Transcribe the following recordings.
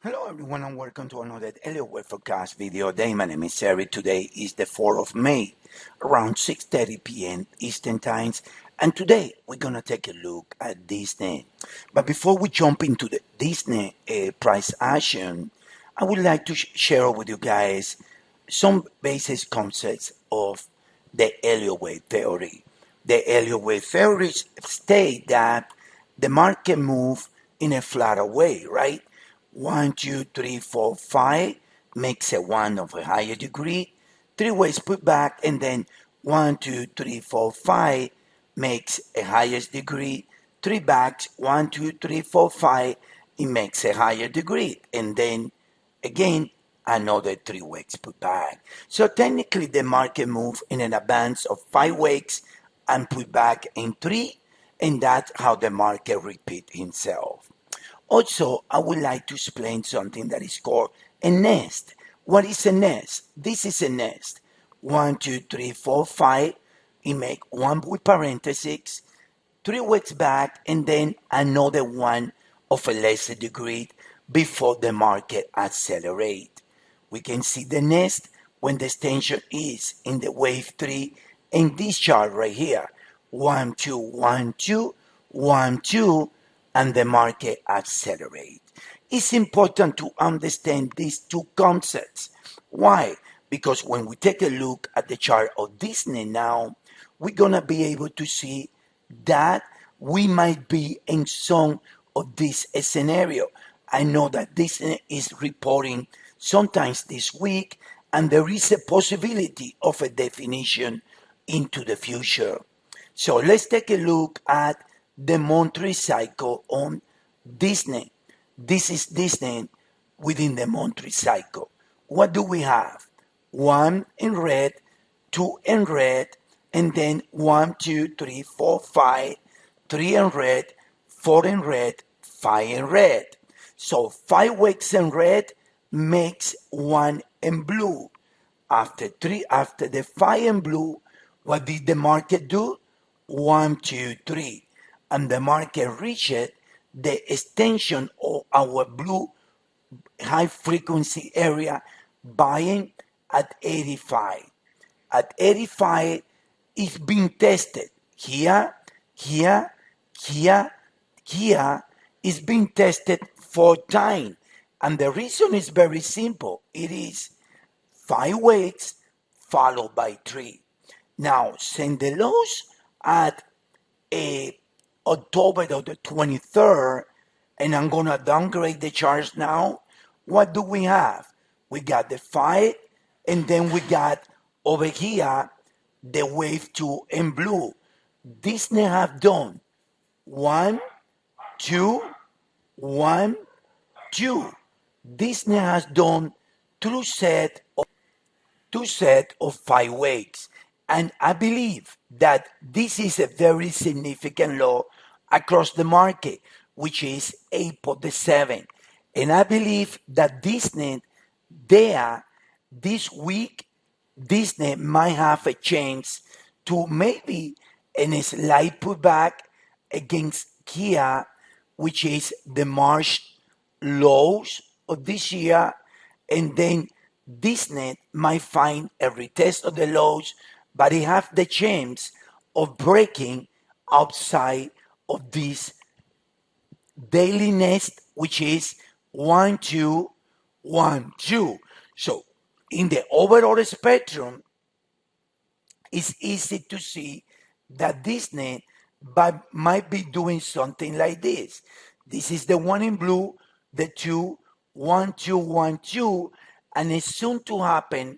Hello everyone and welcome to another Elliott Wave forecast video day. My name is Eric. Today is the 4th of May around 6:30 p.m. Eastern Times, and today we're gonna take a look at Disney. But before we jump into the Disney price action, I would like to share with you guys some basic concepts of the Elliott Wave Theory. The Elliott Wave Theory state that the market move in a flatter way, right? 1, 2, 3, 4, 5 makes a 1 of a higher degree. 3 ways put back, and then 1, 2, 3, 4, 5 makes a highest degree. 3 backs, 1, 2, 3, 4, 5, it makes a higher degree. And then again, another 3 weeks put back. So technically, the market move in an advance of 5 weeks and put back in 3, and that's how the market repeat itself. Also, I would like to explain something that is called a nest. What is a nest? This is a nest. 1, 2, 3, 4, 5. You make one with parentheses, 3 weeks back, and then another one of a lesser degree before the market accelerate. We can see the nest when the extension is in the wave 3 in this chart right here. 1, 2, 1, 2, 1, 2, and the market accelerate. It's important to understand these two concepts. Why? Because when we take a look at the chart of Disney now, we're going to be able to see that we might be in some of this scenario. I know that Disney is reporting sometimes this week, and there is a possibility of a definition into the future. So let's take a look at the monthly cycle on Disney. This is Disney within the monthly cycle. What do we have? 1 in red, 2 in red, and then 1, 2, 3, 4, 5, 3 in red, 4 in red, 5 in red. So 5 weeks in red makes 1 in blue. After the 5 in blue, what did the market do? 1, 2, 3. And the market reached the extension of our blue high frequency area buying at 85. At 85, it's being tested. Here, here, here, here is being tested 4 times. And the reason is very simple. It is 5 weeks followed by 3. Now, send the lows at October the 23rd, and I'm going to downgrade the charts now. What do we have? We got the 5, and then we got over here the wave 2 in blue. Disney have done 1, 2, 1, 2. Disney has done two set of 5 weeks. And I believe that this is a very significant law across the market, which is April the 7th. And I believe that Disney, this week, Disney might have a chance to maybe in a slight pullback against Kia, which is the March lows of this year, and then Disney might find a retest of the lows, but it have the chance of breaking outside of this daily nest, which is 1, 2, 1, 2. So in the overall spectrum, it's easy to see that Disney might be doing something like this. This is the 1 in blue, the 2, 1, 2, 1, 2, and it's soon to happen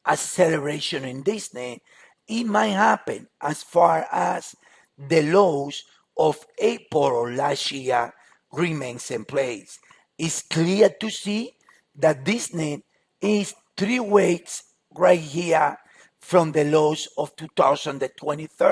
acceleration in Disney. It might happen as far as the lows of April of last year remains in place. It's clear to see that Disney is 3 weeks right here from the lows of 2023,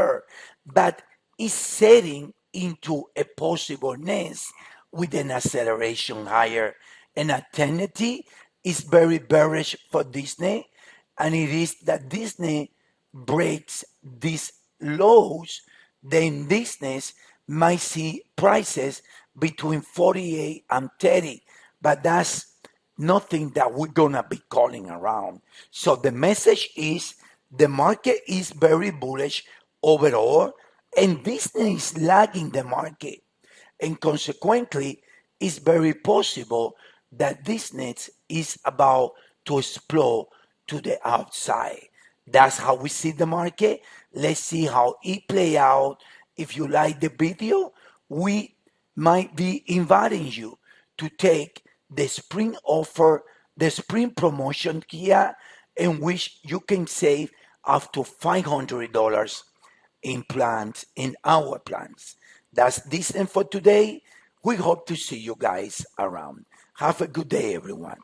but is setting into a possible nest with an acceleration higher. An alternative is very bearish for Disney, and it is that Disney breaks these lows, then Disney might see prices between 48 and 30, but that's nothing that we're gonna be calling around. So the message is the market is very bullish overall, and Disney is lagging the market. And consequently, it's very possible that Disney is about to explode to the outside. That's how we see the market. Let's see how it play out. If you like the video, we might be inviting you to take the spring offer, the spring promotion here, in which you can save up to $500 in plans, in our plans. That's this and for today. We hope to see you guys around. Have a good day, everyone.